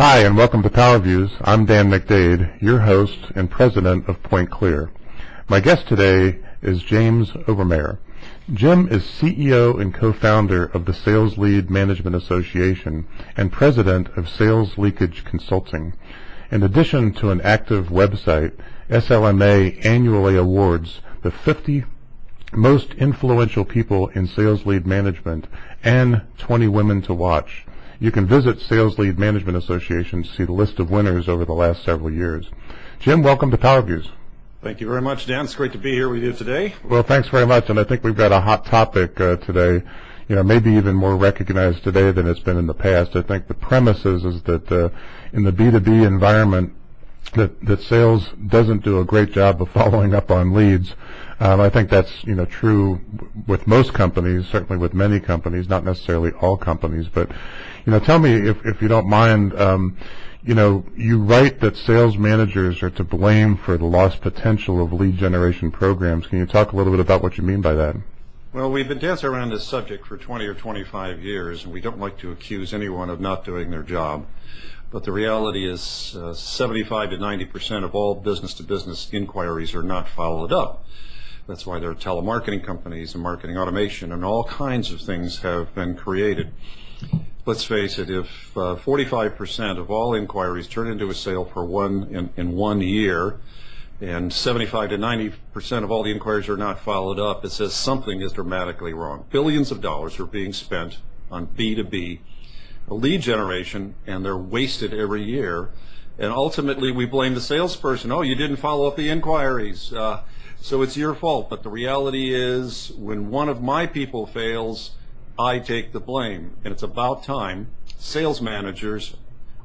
Hi, and welcome to PowerViews. I'm Dan McDade, your host and president of PointClear. My guest today is James Obermayer. Jim is CEO and co-founder of the Sales Lead Management Association and president of Sales Leakage Consulting. In addition to an active website, SLMA annually awards the 50 most influential people in sales lead management and 20 women to watch. You can visit Sales Lead Management Association to see the list of winners over the last several years. Jim, welcome to PowerViews. Thank you very much, Dan. It's great to be here with you today. Well, thanks very much, and I think we've got a hot topic today, maybe even more recognized today than it's been in the past. I think the premise is that in the B2B environment, that sales doesn't do a great job of following up on leads. I think that's true with most companies, certainly with many companies, not necessarily all companies. But tell me if you don't mind. You write that sales managers are to blame for the lost potential of lead generation programs. Can you talk a little bit about what you mean by that? Well, we've been dancing around this subject for 20 or 25 years, and we don't like to accuse anyone of not doing their job. But the reality is 75 to 90% of all business-to-business inquiries are not followed up. That's why there are telemarketing companies and marketing automation and all kinds of things have been created. Let's face it, if 45% of all inquiries turn into a sale in 1 year, and 75 to 90% of all the inquiries are not followed up, it says something is dramatically wrong. Billions of dollars are being spent on B2B lead generation, and they're wasted every year. And ultimately, we blame the salesperson. Oh, you didn't follow up the inquiries, so it's your fault. But the reality is, when one of my people fails, I take the blame. And it's about time. Sales managers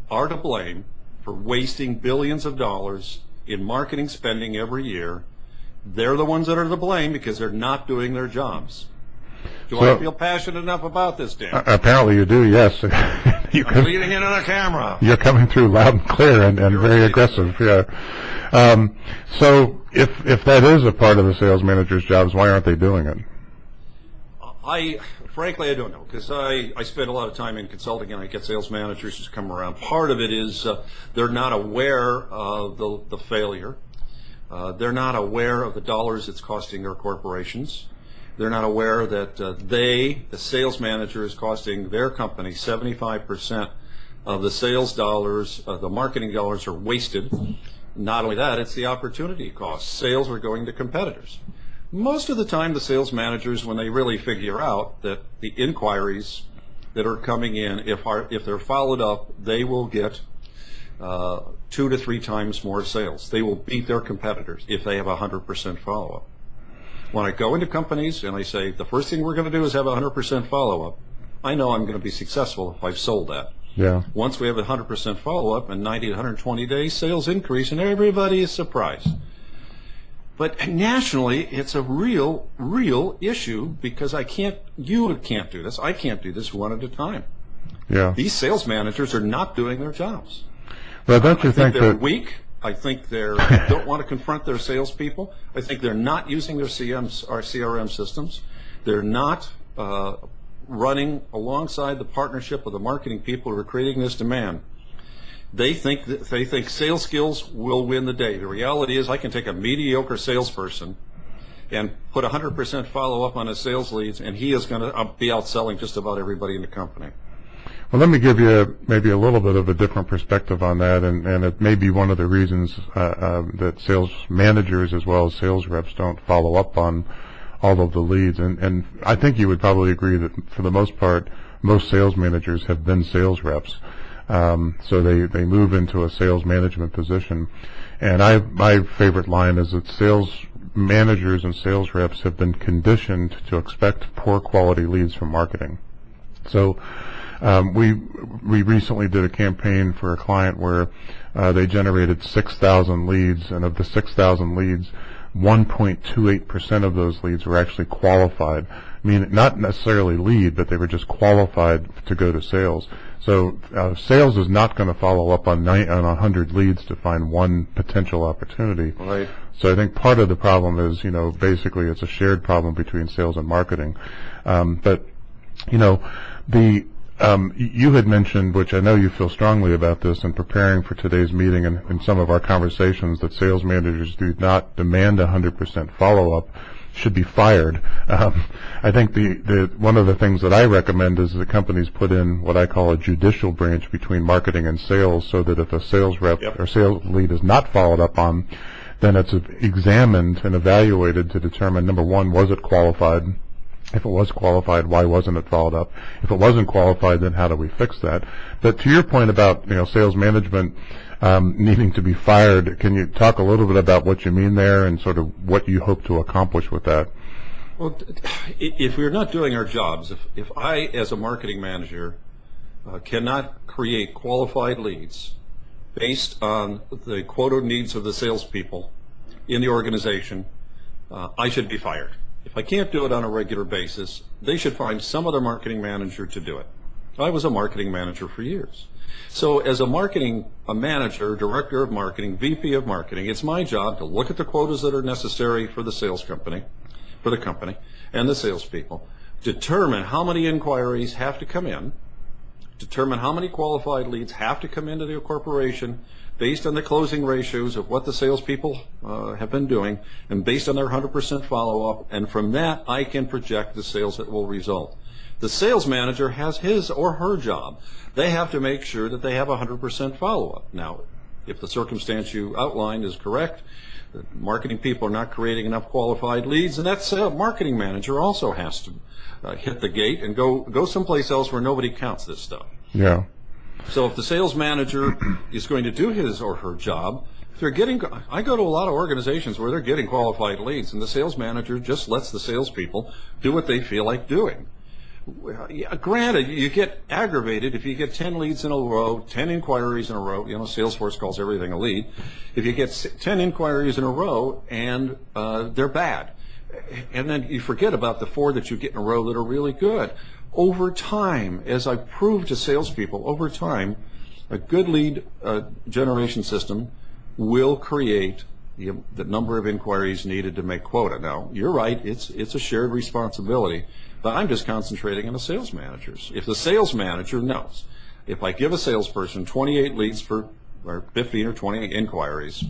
are to blame for wasting billions of dollars in marketing spending every year. They're the ones that are to blame because they're not doing their jobs. Do I feel passionate enough about this, Dan? Apparently you do, yes. I'm leading into the camera. You're coming through loud and clear and very aggressive, yeah. So if that is a part of the sales manager's jobs, why aren't they doing it? Frankly, I don't know, because I spend a lot of time in consulting and I get sales managers who come around. Part of it is they're not aware of the failure. They're not aware of the dollars it's costing their corporations. They're not aware that the sales manager, is costing their company 75% of the sales dollars, the marketing dollars are wasted. Not only that, it's the opportunity cost. Sales are going to competitors. Most of the time, the sales managers, when they really figure out that the inquiries that are coming in, if they're followed up, they will get 2 to 3 times more sales. They will beat their competitors if they have 100% follow-up. When I go into companies and I say, the first thing we're going to do is have 100% follow-up, I know I'm going to be successful if I've sold that. Yeah. Once we have 100% follow-up, in 90 to 120 days, sales increase, and everybody is surprised. But nationally, it's a real issue because you can't do this. I can't do this one at a time. Yeah. These sales managers are not doing their jobs. Well, don't you think they're that weak? I think they don't want to confront their salespeople. I think they're not using their CRM systems. They're not running alongside the partnership of the marketing people who are creating this demand. They think sales skills will win the day. The reality is, I can take a mediocre salesperson and put 100% follow-up on his sales leads, and he is going to be outselling just about everybody in the company. Well, let me give you maybe a little bit of a different perspective on that, and it may be one of the reasons that sales managers as well as sales reps don't follow up on all of the leads. And I think you would probably agree that for the most part, most sales managers have been sales reps. So they move into a sales management position. And my favorite line is that sales managers and sales reps have been conditioned to expect poor quality leads from marketing. So we recently did a campaign for a client where they generated 6,000 leads, and of the 6,000 leads, 1.28% of those leads were actually qualified. I mean, not necessarily lead, but they were just qualified to go to sales. So sales is not going to follow up on 100 leads to find one potential opportunity. Right. So I think part of the problem is, basically it's a shared problem between sales and marketing. But the You had mentioned, which I know you feel strongly about this in preparing for today's meeting and in some of our conversations, that sales managers do not demand 100% follow-up, should be fired. I think one of the things that I recommend is that companies put in what I call a judicial branch between marketing and sales, so that if a sales rep or sales lead is not followed up on, then it's examined and evaluated to determine, number one, was it qualified? If it was qualified, why wasn't it followed up? If it wasn't qualified, then how do we fix that? But to your point about sales management needing to be fired, can you talk a little bit about what you mean there and sort of what you hope to accomplish with that? Well, if we're not doing our jobs, if I, as a marketing manager, cannot create qualified leads based on the quota needs of the salespeople in the organization, I should be fired. If I can't do it on a regular basis, they should find some other marketing manager to do it. I was a marketing manager for years. So as a manager, director of marketing, VP of marketing, it's my job to look at the quotas that are necessary for the company, and the salespeople, determine how many inquiries have to come in, determine how many qualified leads have to come into the corporation based on the closing ratios of what the salespeople have been doing, and based on their 100% follow-up, and from that I can project the sales that will result. The sales manager has his or her job. They have to make sure that they have 100% follow-up. Now, if the circumstance you outlined is correct, the marketing people are not creating enough qualified leads, and that marketing manager also has to hit the gate and go someplace else where nobody counts this stuff. Yeah. So if the sales manager is going to do his or her job, if they're getting, I go to a lot of organizations where they're getting qualified leads, and the sales manager just lets the salespeople do what they feel like doing. Yeah, granted, you get aggravated if you get 10 leads in a row, 10 inquiries in a row. Salesforce calls everything a lead. If you get 10 inquiries in a row and they're bad, and then you forget about the 4 that you get in a row that are really good. Over time, as I proved to salespeople, over time, a good lead generation system will create the number of inquiries needed to make quota. Now, you're right, it's a shared responsibility, but I'm just concentrating on the sales managers. If the sales manager knows, if I give a salesperson 28 leads or 15 or 20 inquiries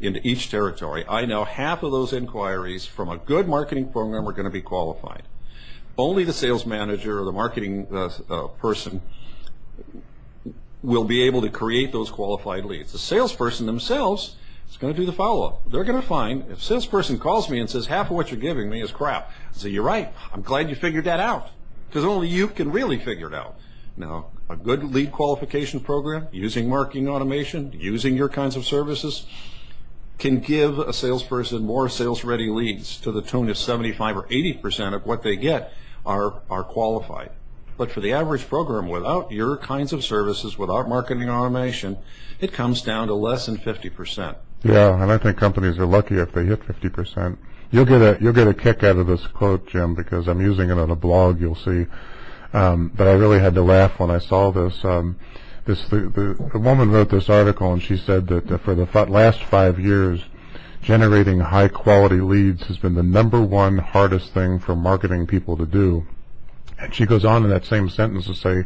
into each territory, I know half of those inquiries from a good marketing program are going to be qualified. Only the sales manager or the marketing person will be able to create those qualified leads. The salesperson themselves is going to do the follow-up. They're going to find, if a salesperson calls me and says, half of what you're giving me is crap, I say, you're right, I'm glad you figured that out, because only you can really figure it out. Now, a good lead qualification program, using marketing automation, using your kinds of services, can give a salesperson more sales-ready leads to the tune of 75 or 80% of what they get are qualified. But for the average program, without your kinds of services, without marketing automation, it comes down to less than 50%. Yeah, and I think companies are lucky if they hit 50%. You'll get a kick out of this quote, Jim, because I'm using it on a blog. You'll see, but I really had to laugh when I saw this. The woman wrote this article, and she said that for the last 5 years, generating high-quality leads has been the #1 hardest thing for marketing people to do. And she goes on in that same sentence to say,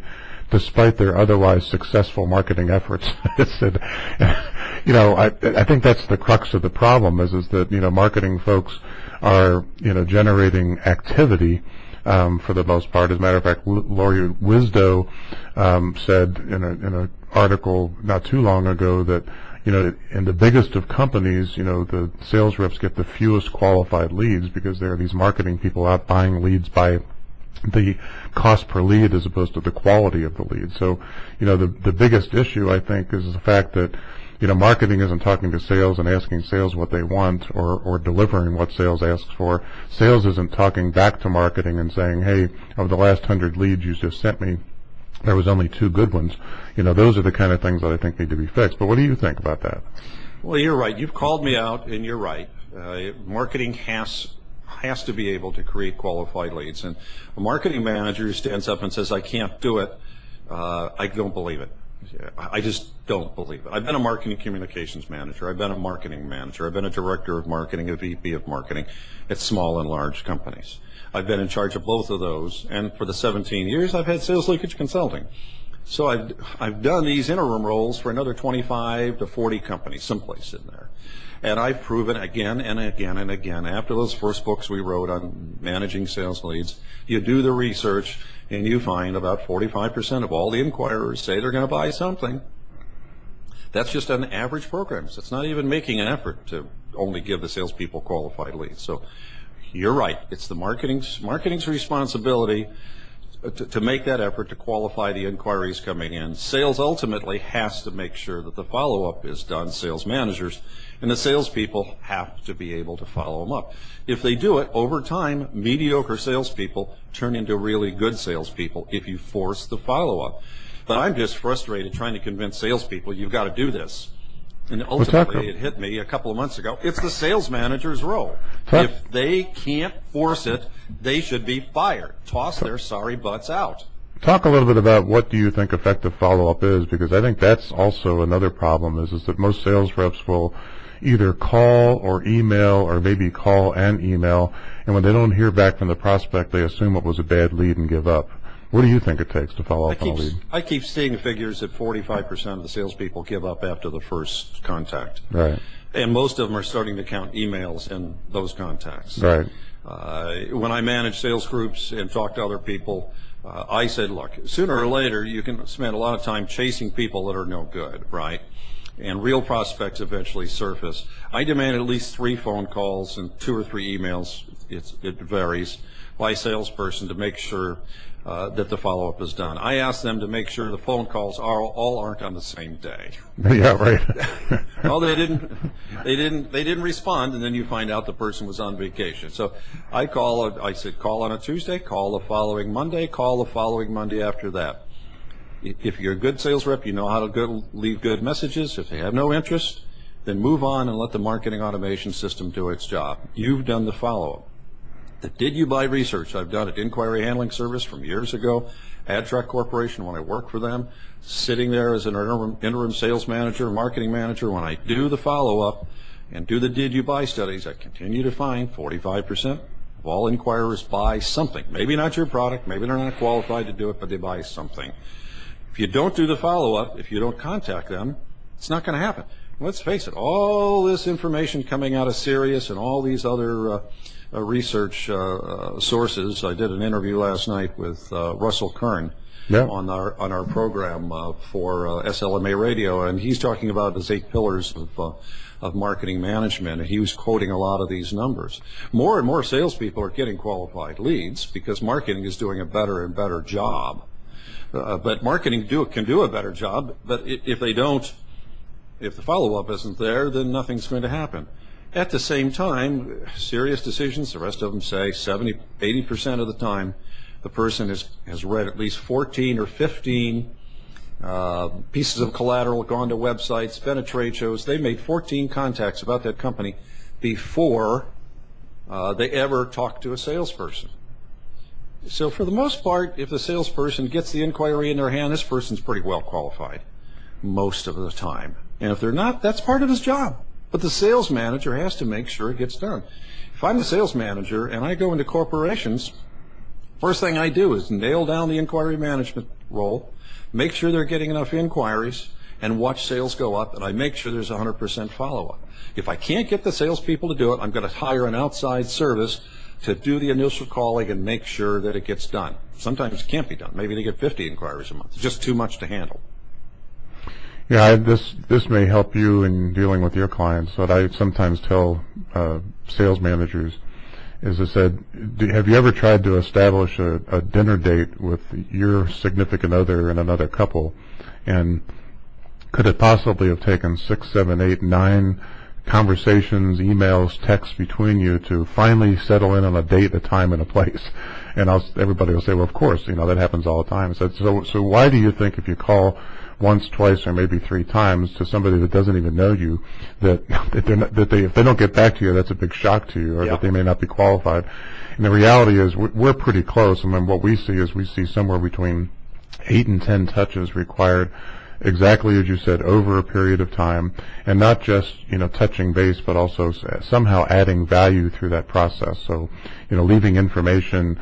despite their otherwise successful marketing efforts. It said, I think that's the crux of the problem is that, marketing folks are, generating activity for the most part. As a matter of fact, Lori Wisdo said in an article not too long ago that, in the biggest of companies, the sales reps get the fewest qualified leads because there are these marketing people out buying leads by the cost per lead as opposed to the quality of the lead. So, the biggest issue, I think, is the fact that, marketing isn't talking to sales and asking sales what they want or delivering what sales asks for. Sales isn't talking back to marketing and saying, hey, of the last 100 leads you just sent me, there was only 2 good ones. Those are the kind of things that I think need to be fixed. But what do you think about that? Well, you're right. You've called me out, and you're right. Marketing has to be able to create qualified leads. And a marketing manager who stands up and says, I can't do it, I don't believe it. I just don't believe it. I've been a marketing communications manager. I've been a marketing manager. I've been a director of marketing, a VP of marketing at small and large companies. I've been in charge of both of those, and for the 17 years, I've had sales leakage consulting. So I've done these interim roles for another 25 to 40 companies, someplace in there. And I've proven again and again and again, after those first books we wrote on managing sales leads, you do the research and you find about 45% of all the inquirers say they're going to buy something. That's just on average programs. It's not even making an effort to only give the salespeople qualified leads. So you're right. It's the marketing's responsibility to make that effort to qualify the inquiries coming in. Sales ultimately has to make sure that the follow-up is done, sales managers, and the salespeople have to be able to follow them up. If they do it, over time, mediocre salespeople turn into really good salespeople if you force the follow-up. But I'm just frustrated trying to convince salespeople you've got to do this. And ultimately, it hit me a couple of months ago. It's the sales manager's role. If they can't force it, they should be fired. Toss their sorry butts out. Talk a little bit about what do you think effective follow-up is, because I think that's also another problem is that most sales reps will either call or email or maybe call and email, and when they don't hear back from the prospect, they assume it was a bad lead and give up. What do you think it takes to follow up on a lead? I keep seeing figures that 45% of the salespeople give up after the first contact. Right. And most of them are starting to count emails in those contacts. Right. When I manage sales groups and talk to other people, I said, look, sooner or later you can spend a lot of time chasing people that are no good, right? And real prospects eventually surface. I demand at least 3 phone calls and 2 or 3 emails, it varies, by salesperson to make sure that the follow-up is done. I ask them to make sure the phone calls all aren't on the same day. Yeah, right. Well, they didn't respond, and then you find out the person was on vacation. So I said call on a Tuesday, call the following Monday, call the following Monday after that. If you're a good sales rep, you know how to leave good messages. If they have no interest, then move on and let the marketing automation system do its job. You've done the follow-up. The did you buy research, I've done it. Inquiry handling service from years ago. AdTrack Corporation, when I worked for them, sitting there as an interim sales manager, marketing manager, when I do the follow-up and do the did you buy studies, I continue to find 45% of all inquirers buy something. Maybe not your product, maybe they're not qualified to do it, but they buy something. If you don't do the follow-up, if you don't contact them, it's not going to happen. Let's face it, all this information coming out of Sirius and all these other research sources. I did an interview last night with Russell Kern on our program for SLMA Radio, and he's talking about his 8 pillars of marketing management, and he was quoting a lot of these numbers. More and more salespeople are getting qualified leads because marketing is doing a better and better job. But marketing can do a better job, but if the follow-up isn't there, then nothing's going to happen. At the same time, serious decisions, the rest of them say 70–80% of the time, the person has read at least 14 or 15 pieces of collateral, gone to websites, been at trade shows. They made 14 contacts about that company before they ever talked to a salesperson. So for the most part, if the salesperson gets the inquiry in their hand, this person's pretty well qualified most of the time. And if they're not, that's part of his job. But the sales manager has to make sure it gets done. If I'm the sales manager and I go into corporations, first thing I do is nail down the inquiry management role, make sure they're getting enough inquiries, and watch sales go up, and I make sure there's 100% follow-up. If I can't get the salespeople to do it, I'm going to hire an outside service to do the initial calling and make sure that it gets done. Sometimes it can't be done. Maybe they get 50 inquiries a month. It's just too much to handle. Yeah, this may help you in dealing with your clients. What I sometimes tell sales managers is, I said, have you ever tried to establish a dinner date with your significant other and another couple, and could it possibly have taken 6, 7, 8, 9 conversations, emails, texts between you to finally settle in on a date, a time, and a place? And everybody will say, well, of course, that happens all the time. I said, so why do you think if you call once, twice, or maybe 3 times to somebody that doesn't even know you, that if they don't get back to you, that's a big shock to you, or that they may not be qualified? And the reality is we're pretty close. I mean, what we see is somewhere between 8 and 10 touches required exactly as you said, over a period of time, and not just, touching base, but also somehow adding value through that process. So, leaving information,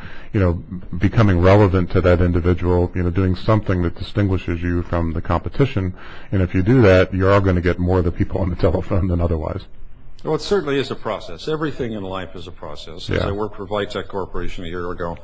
becoming relevant to that individual, doing something that distinguishes you from the competition. And if you do that, you are going to get more of the people on the telephone than otherwise. Well, it certainly is a process. Everything in life is a process. As I worked for Vitech Corporation a year ago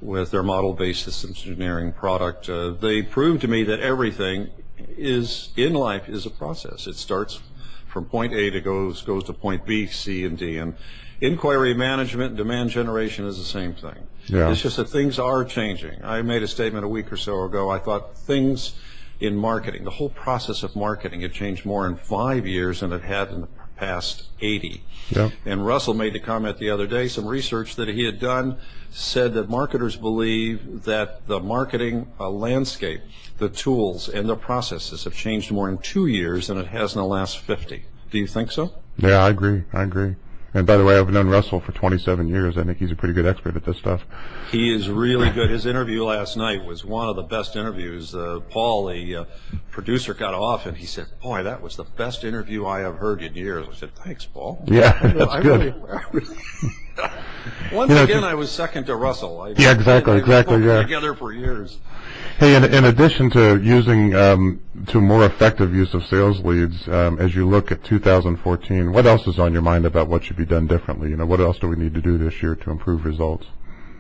with their model-based systems engineering product, they proved to me that everything in life is a process. It starts from point A to goes to point B, C, and D. And inquiry management and demand generation is the same thing. Yeah. It's just that things are changing. I made a statement a week or so ago. I thought things in marketing, the whole process of marketing, had changed more in 5 years than it had in the past 80. Yeah. And Russell made the comment the other day, some research that he had done said that marketers believe that the marketing landscape, the tools and the processes have changed more in 2 years than it has in the last 50. Do you think so? Yeah, I agree. And by the way, I've known Russell for 27 years. I think he's a pretty good expert at this stuff. He is really good. His interview last night was one of the best interviews. Paul, the producer, got off, and he said, "Boy, that was the best interview I have heard in years." I said, "Thanks, Paul." Yeah, that's good. Once again, I was second to Russell. Exactly. Together for years. Hey, in addition to using to more effective use of sales leads, as you look at 2014, what else is on your mind about what should be done differently? What else do we need to do this year to improve results?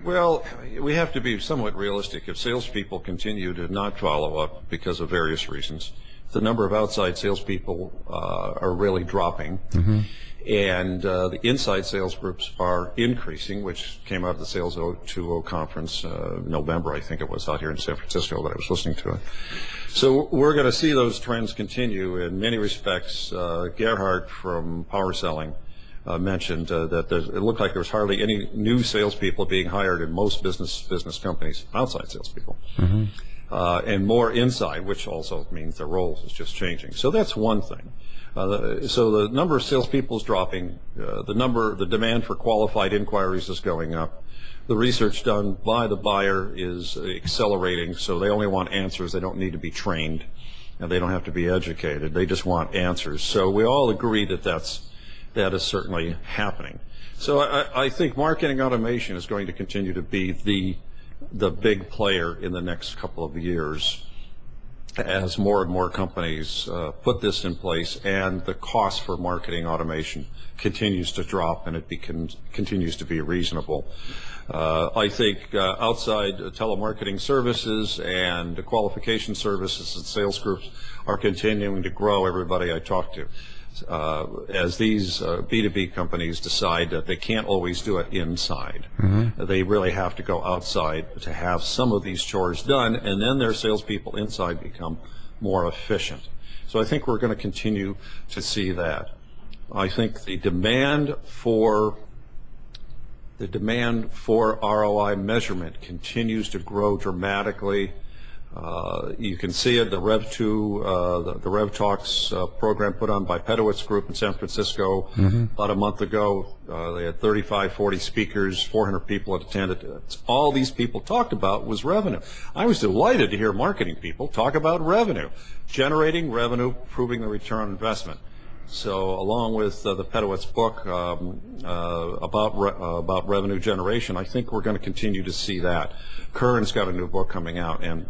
Well, we have to be somewhat realistic. If salespeople continue to not follow up because of various reasons, the number of outside salespeople are really dropping. Mm-hmm. And the inside sales groups are increasing, which came out of the Sales 2.0 conference, November, I think it was, out here in San Francisco that I was listening to it. So we're going to see those trends continue in many respects. Gerhard from Power Selling mentioned that it looked like there was hardly any new salespeople being hired in most business companies, outside salespeople. Mm-hmm. And more inside, which also means their role is just changing. So that's one thing. So the number of salespeople is dropping. The demand for qualified inquiries is going up. The research done by the buyer is accelerating. So they only want answers. They don't need to be trained, and they don't have to be educated. They just want answers. So we all agree that that is certainly happening. So I think marketing automation is going to continue to be the big player in the next couple of years, as more and more companies put this in place, and the cost for marketing automation continues to drop, and it continues to be reasonable. I think outside telemarketing services and qualification services and sales groups are continuing to grow, everybody I talk to. As these B2B companies decide that they can't always do it inside. Mm-hmm. They really have to go outside to have some of these chores done, and then their salespeople inside become more efficient. So I think we're going to continue to see that. I think the demand for ROI measurement continues to grow dramatically. You can see it, the Rev2, the Rev Talks program put on by Pedowitz Group in San Francisco about a month ago. They had 35, 40 speakers, 400 people attended. All these people talked about was revenue. I was delighted to hear marketing people talk about revenue, generating revenue, proving the return on investment. So along with the Pedowitz book about revenue generation, I think we're going to continue to see that. Curran's got a new book coming out, and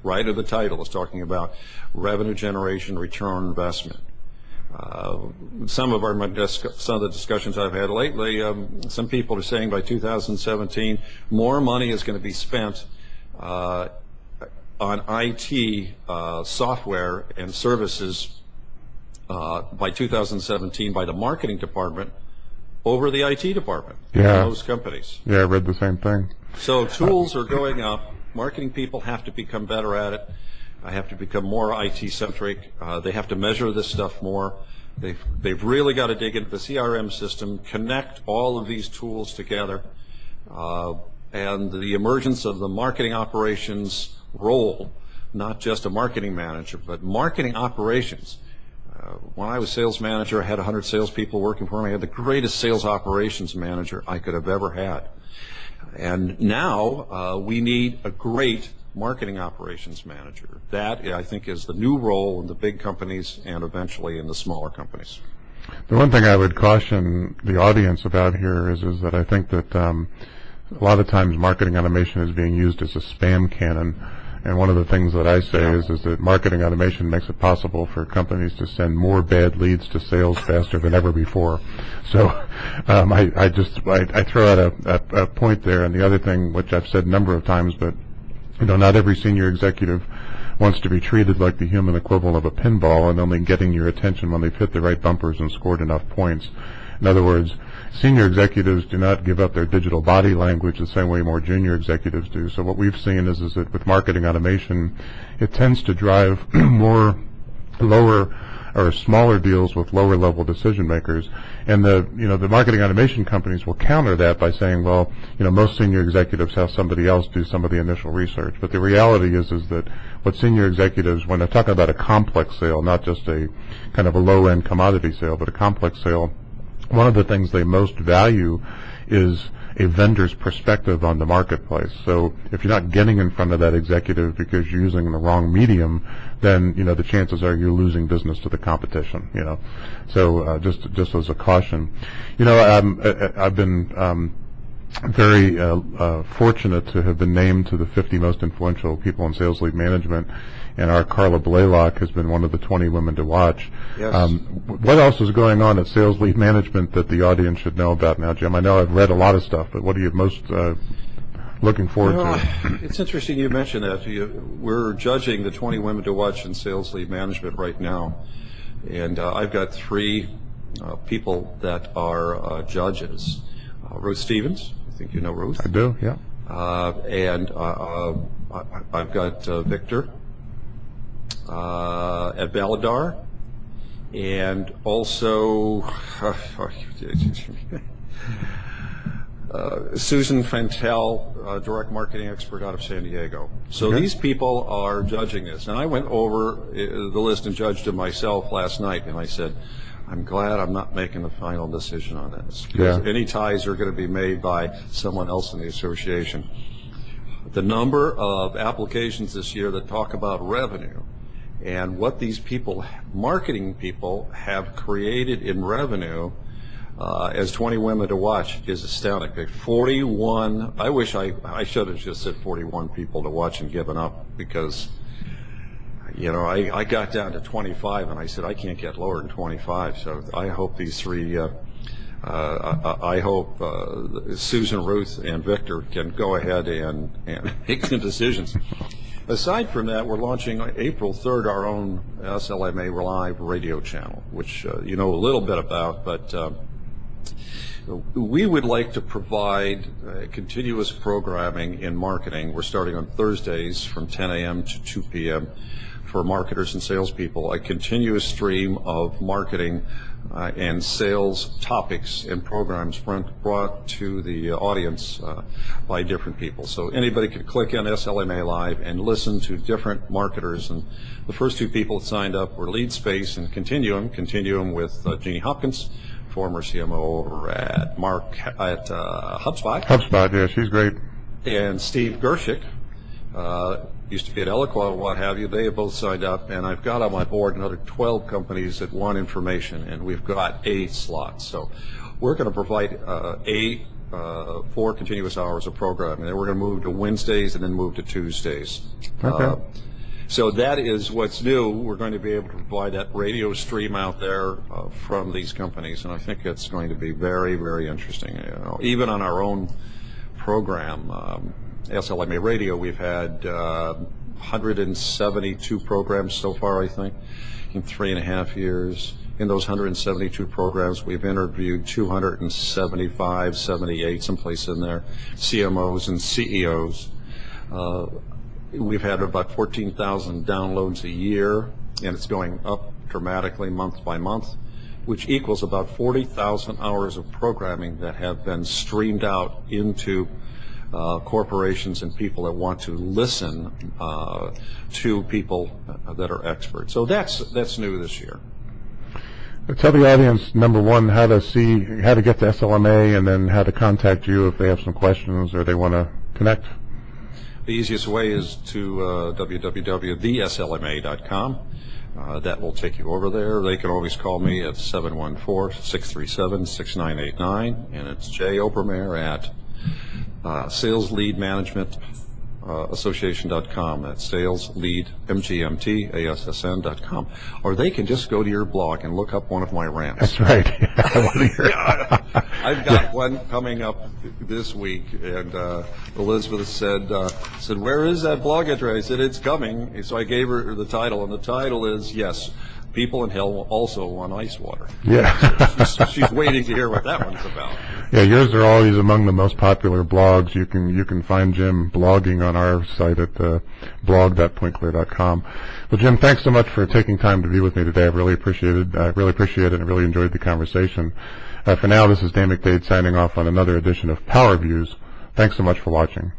right at the title is talking about revenue generation, return on investment. Some of the discussions I've had lately, some people are saying by 2017 more money is going to be spent on IT software and services by 2017 by the marketing department over the IT department in most companies. Yeah, I read the same thing. So tools are going up. Marketing people have to become better at it. I have to become more IT-centric. They have to measure this stuff more. They've really got to dig into the CRM system, connect all of these tools together, and the emergence of the marketing operations role, not just a marketing manager, but marketing operations. When I was sales manager, I had 100 salespeople working for me. I had the greatest sales operations manager I could have ever had. And now we need a great marketing operations manager. That, I think, is the new role in the big companies and eventually in the smaller companies. The one thing I would caution the audience about here is that I think that a lot of times marketing automation is being used as a spam cannon. And one of the things that I say is that marketing automation makes it possible for companies to send more bad leads to sales faster than ever before. So I throw out a point there. And the other thing, which I've said a number of times, but not every senior executive wants to be treated like the human equivalent of a pinball and only getting your attention when they've hit the right bumpers and scored enough points. In other words, senior executives do not give up their digital body language the same way more junior executives do. So what we've seen is that with marketing automation, it tends to drive more lower or smaller deals with lower level decision makers. And the marketing automation companies will counter that by saying, well, most senior executives have somebody else do some of the initial research. But the reality is that what senior executives, when they're talking about a complex sale, not just a kind of a low end commodity sale, but a complex sale, one of the things they most value is a vendor's perspective on the marketplace. So if you're not getting in front of that executive because you're using the wrong medium, then the chances are you're losing business to the competition. So just as a caution, I've been very fortunate to have been named to the 50 most influential people in sales lead management, and our Carla Blaylock has been one of the 20 women to watch. Yes. What else is going on at sales lead management that the audience should know about now, Jim? I know I've read a lot of stuff, but what are you most looking forward to? It's interesting you mentioned that. We're judging the 20 women to watch in sales lead management right now, and I've got 3 people that are judges. Ruth Stevens, I think you know Ruth. I do, yeah. And I've got Victor at Baladar, and also Susan Fantel, direct marketing expert out of San Diego. So these people are judging this. And I went over the list and judged it myself last night, and I said, I'm glad I'm not making the final decision on this, because any ties are going to be made by someone else in the association. The number of applications this year that talk about revenue and what these people, marketing people, have created in revenue as 20 women to watch is astounding. 41, I wish I should have just said 41 people to watch and given up, because I got down to 25 and I said I can't get lower than 25. So I hope these 3, I hope Susan, Ruth, and Victor can go ahead and make some decisions. Aside from that, we're launching April 3rd our own SLMA Live radio channel, which you know a little bit about, but we would like to provide continuous programming in marketing. We're starting on Thursdays from 10 a.m. to 2 p.m. for marketers and salespeople, a continuous stream of marketing and sales topics and programs brought to the audience by different people. So anybody could click on SLMA Live and listen to different marketers. And the first 2 people that signed up were Lead Space and Continuum with Jeannie Hopkins, former CMO over at HubSpot. HubSpot, yeah, she's great. And Steve Gershik, used to be at Eloqua, what have you. They have both signed up, and I've got on my board another 12 companies that want information, and we've got 8 slots. So we're going to provide 4 continuous hours of programming. Then we're going to move to Wednesdays and then move to Tuesdays. Okay. So that is what's new. We're going to be able to provide that radio stream out there from these companies, and I think it's going to be very, very interesting. Even on our own program, SLMA Radio, we've had 172 programs so far, I think, in 3.5 years. In those 172 programs, we've interviewed 275, 78, someplace in there, CMOs and CEOs. We've had about 14,000 downloads a year, and it's going up dramatically month by month, which equals about 40,000 hours of programming that have been streamed out into corporations and people that want to listen to people that are experts. So that's new this year. Tell the audience, number one, how to get to SLMA, and then how to contact you if they have some questions or they want to connect. The easiest way is to www.theslma.com. That will take you over there. They can always call me at 714-637-6989, and it's Jay Obermayer at Sales Lead Management Association.com. That's salesleadmgmtassn.com. Or they can just go to your blog and look up one of my rants. That's right. I've got one coming up this week, and Elizabeth said, where is that blog entry? I said, it's coming. So I gave her the title, and the title is, yes, People in Hell Also Want Ice Water. Yeah. So she's waiting to hear what that one's about. Yeah, yours are always among the most popular blogs. You can find Jim blogging on our site at blog.pointclear.com. Well, Jim, thanks so much for taking time to be with me today. I really appreciate it. And really enjoyed the conversation. For now, this is Dan McDade signing off on another edition of PowerViews. Thanks so much for watching.